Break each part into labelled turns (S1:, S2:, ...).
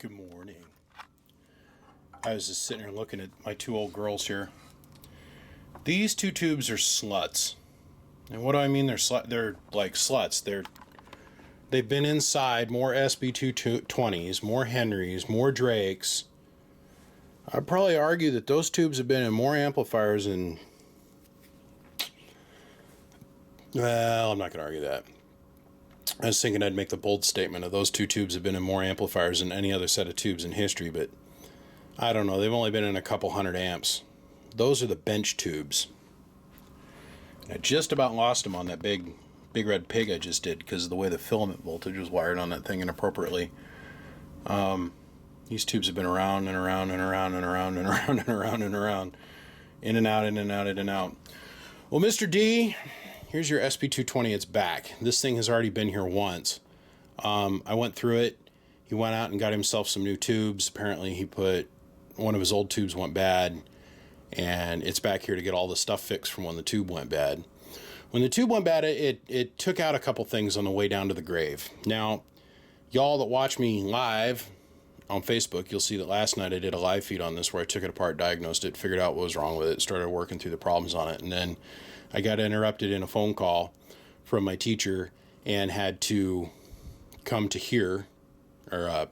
S1: Good morning. I was just sitting here looking at my two old girls here. These two tubes are sluts. And what do I mean they're like sluts? They've been inside more sb220s, more Henrys, more Drakes. I'd probably argue that those tubes have been in more amplifiers than... Well, I'm not going to argue that. I was thinking I'd make the bold statement of those two tubes have been in more amplifiers than any other set of tubes in history, but I don't know. They've only been in a couple hundred amps. Those are the bench tubes. And I just about lost them on that big red pig I just did because of the way the filament voltage was wired on that thing inappropriately. These tubes have been around and around and around and around and around and around and around. In and out, in and out, in and out. Well, Mr. D, here's your sb220. It's back. This thing has already been here once. I went through it. He went out and got himself some new tubes. Apparently he put... one of his old tubes went bad, and it's back here to get all the stuff fixed from when the tube went bad. When the tube went bad, it took out a couple things on the way down to the grave. Now, y'all that watch me live on Facebook, you'll see that last night I did a live feed on this where I took it apart, diagnosed it, figured out what was wrong with it, started working through the problems on it, and then I got interrupted in a phone call from my teacher and had to come to here, or had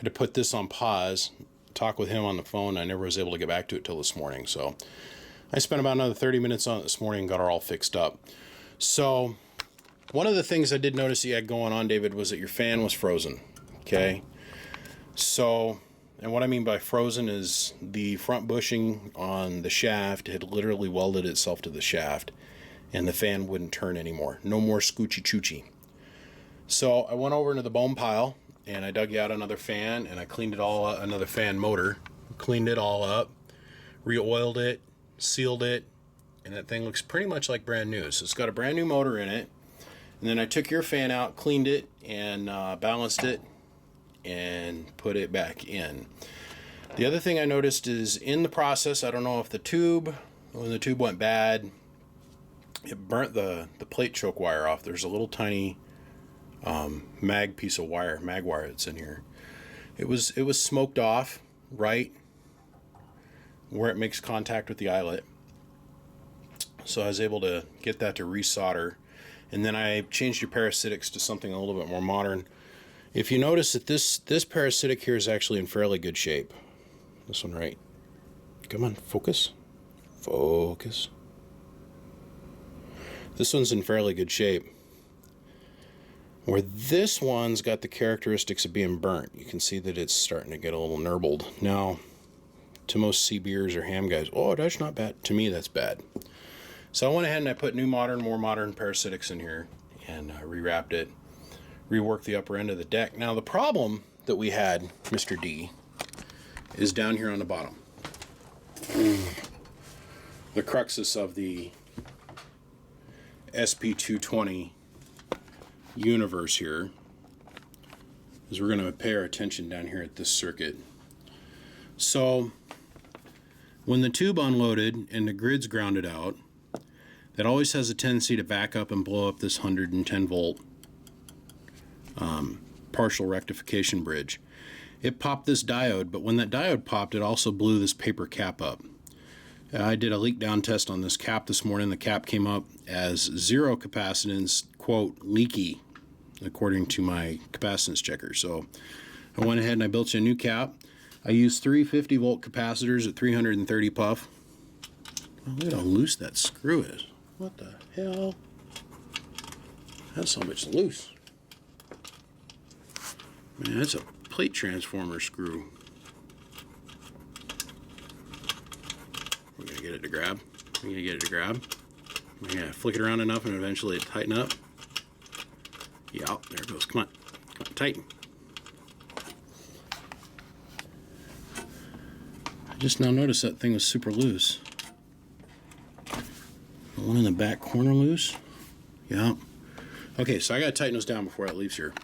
S1: to put this on pause, talk with him on the phone. I never was able to get back to it till this morning. So I spent about another 30 minutes on it this morning and got her all fixed up. So one of the things I did notice you had going on, David, was that your fan was frozen. Okay. So, and what I mean by frozen is the front bushing on the shaft had literally welded itself to the shaft and the fan wouldn't turn anymore. No more scoochie choochie. So I went over into the bone pile and I dug out another fan and I cleaned it all up, another fan motor, cleaned it all up, re-oiled it, sealed it, and that thing looks pretty much like brand new. So it's got a brand new motor in it. And then I took your fan out, cleaned it, and balanced it, and put it back in. The other thing I noticed is in the process, I don't know if when the tube went bad, it burnt the plate choke wire off. There's a little tiny mag piece of wire, mag wire that's in here. It was smoked off right where it makes contact with the eyelet. So I was able to get that to resolder. And then I changed your parasitics to something a little bit more modern. If you notice that this parasitic here is actually in fairly good shape. This one right. Come on, focus. Focus. This one's in fairly good shape. Where this one's got the characteristics of being burnt. You can see that it's starting to get a little nurbled. Now, to most CBers or ham guys, oh, that's not bad. To me, that's bad. So I went ahead and I put more modern parasitics in here and rewrapped it. Rework the upper end of the deck. Now the problem that we had, Mr. D, is down here on the bottom. The cruxus of the sb220 universe here is we're going to pay our attention down here at this circuit. So when the tube unloaded and the grid's grounded out, that always has a tendency to back up and blow up this 110 volt partial rectification bridge. It popped this diode, but when that diode popped, it also blew this paper cap up. I did a leak down test on this cap this morning. The cap came up as 0 capacitance, quote, leaky, according to my capacitance checker. So I went ahead and I built you a new cap. I used 350 volt capacitors at 330 puff. Oh, look at how loose that screw is. What the hell? That's so much loose. Man, that's a plate transformer screw. We're going to get it to grab. We're going to get it to grab. We're going to flick it around enough and eventually it'll tighten up. Yeah, there it goes. Come on. Come on, tighten. I just now noticed that thing was super loose. The one in the back corner loose? Yeah. Okay, so I got to tighten those down before it leaves here.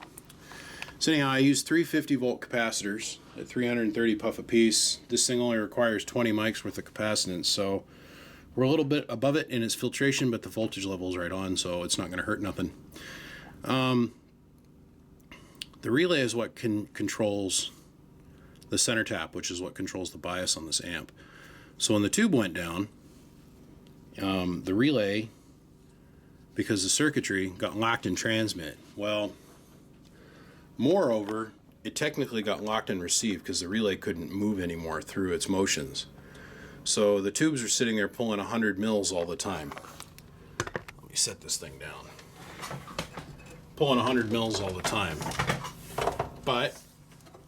S1: So anyhow, I used 350 volt capacitors at 330 puff a piece. This thing only requires 20 mics worth of capacitance, so we're a little bit above it in its filtration, but the voltage level is right on, so it's not going to hurt nothing. The relay is what controls the center tap, which is what controls the bias on this amp. So when the tube went down, the relay, because the circuitry got locked in transmit. Well, moreover, it technically got locked in receive because the relay couldn't move anymore through its motions. So the tubes are sitting there pulling 100 mils all the time. Let me set this thing down. Pulling 100 mils all the time. But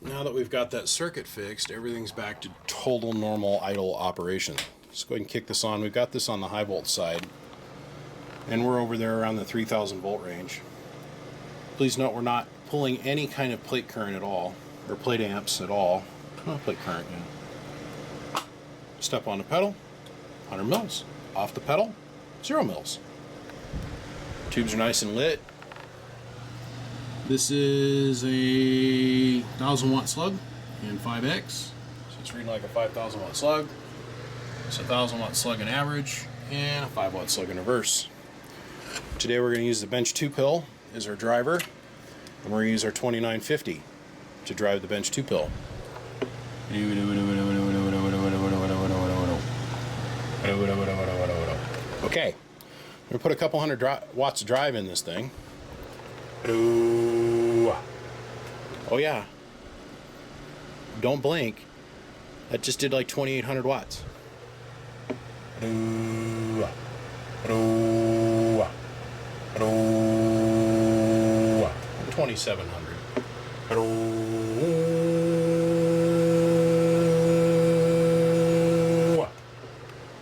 S1: now that we've got that circuit fixed, everything's back to total normal idle operation. Let's go ahead and kick this on. We've got this on the high volt side, and we're over there around the 3,000 volt range. Please note we're not pulling any kind of plate current at all, or plate amps at all. Oh, plate current, yeah. Step on the pedal, 100 mils. Off the pedal, 0 mils. Tubes are nice and lit. This is a 1,000 watt slug in 5X, so it's reading like a 5,000 watt slug. It's a 1,000 watt slug in average and a 5 watt slug in reverse. Today we're going to use the bench 2 pill as our driver, and we're going to use our 2950 to drive the bench 2 pill. Okay, I'm going to put a couple hundred watts of drive in this thing. Oh yeah, don't blink. That just did like 2,800 watts. 2,700.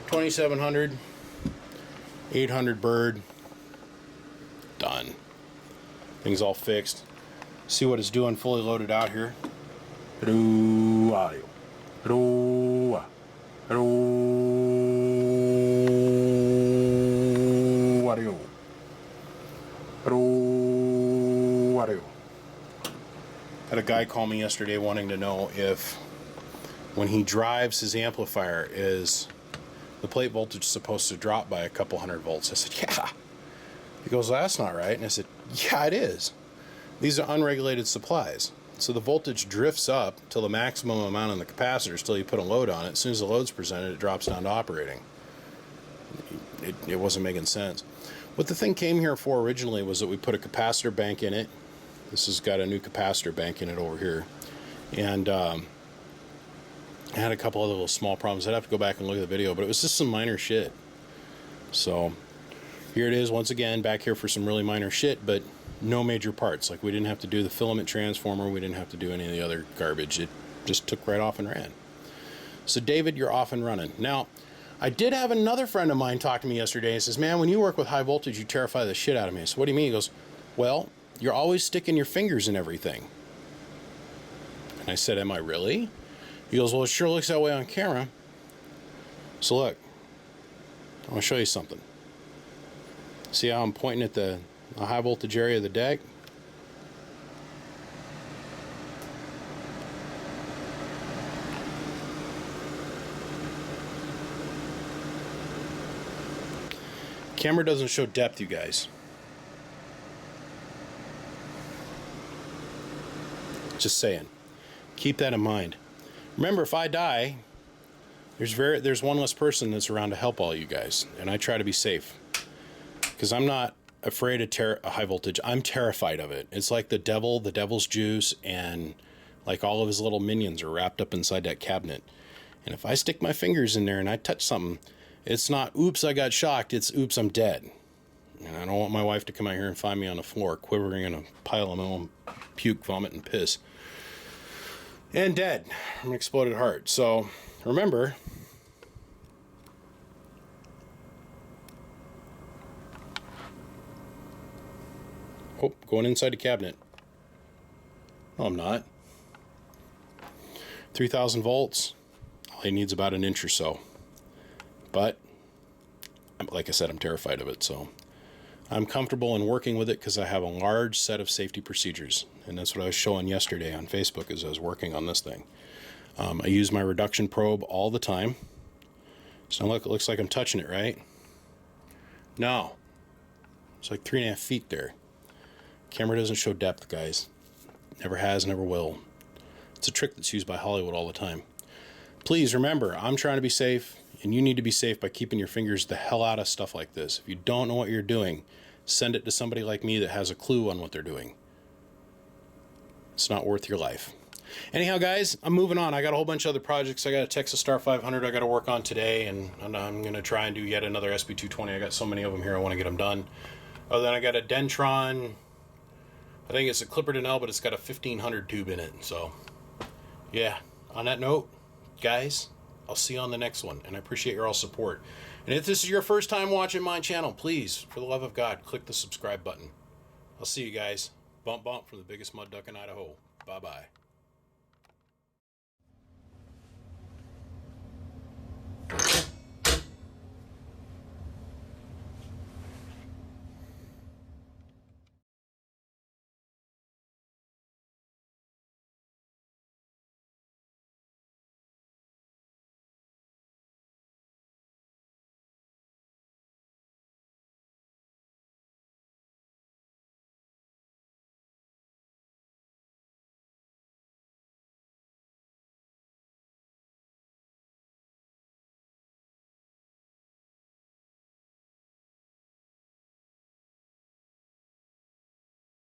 S1: 2,700. 800 bird. Done. Thing's all fixed. See what it's doing fully loaded out here. Audio. Had a guy call me yesterday wanting to know if when he drives his amplifier is the plate voltage supposed to drop by a couple hundred volts. I said, yeah. He goes, well, that's not right. And I said, yeah, it is. These are unregulated supplies. So the voltage drifts up till the maximum amount on the capacitors till you put a load on it. As soon as the load's presented, it drops down to operating. It wasn't making sense. What the thing came here for originally was that we put a capacitor bank in it. This has got a new capacitor bank in it over here. And I had a couple other little small problems. I'd have to go back and look at the video, but it was just some minor shit. So here it is once again, back here for some really minor shit, but no major parts. Like we didn't have to do the filament transformer. We didn't have to do any of the other garbage. It just took right off and ran. So David, you're off and running. Now, I did have another friend of mine talk to me yesterday. He says, man, when you work with high voltage, you terrify the shit out of me. So what do you mean? He goes, well, you're always sticking your fingers in everything. And I said, am I really? He goes, well, it sure looks that way on camera. So look, I want to show you something. See how I'm pointing at the high voltage area of the deck? Camera doesn't show depth, you guys. Just saying. Keep that in mind. Remember, if I die, there's one less person that's around to help all you guys, and I try to be safe. Because I'm not afraid of high voltage. I'm terrified of it. It's like the devil's juice, and like all of his little minions are wrapped up inside that cabinet. And if I stick my fingers in there and I touch something, it's not, oops, I got shocked. It's, oops, I'm dead. And I don't want my wife to come out here and find me on the floor, quivering in a pile of my own puke, vomit, and piss. And dead from an exploded heart. So remember, oh, going inside the cabinet. No, I'm not. 3,000 volts. All he needs about an inch or so. But, like I said, I'm terrified of it. So I'm comfortable in working with it because I have a large set of safety procedures. And that's what I was showing yesterday on Facebook as I was working on this thing. I use my reduction probe all the time. So look, it looks like I'm touching it, right? No. It's like 3.5 feet there. Camera doesn't show depth, guys. Never has, never will. It's a trick that's used by Hollywood all the time. Please remember, I'm trying to be safe, and you need to be safe by keeping your fingers the hell out of stuff like this. If you don't know what you're doing, send it to somebody like me that has a clue on what they're doing. It's not worth your life. Anyhow, guys, I'm moving on. I got a whole bunch of other projects. I got a Texas Star 500 I got to work on today, and I'm going to try and do yet another sb220. I got so many of them here, I want to get them done. Oh, then I got a Dentron. I think it's a Clipperton L, but it's got a 1500 tube in it. So, yeah, on that note, guys, I'll see you on the next one, and I appreciate your all support. And if this is your first time watching my channel, please, for the love of God, click the subscribe button. I'll see you guys. Bump, bump from the biggest mud duck in Idaho. Bye-bye.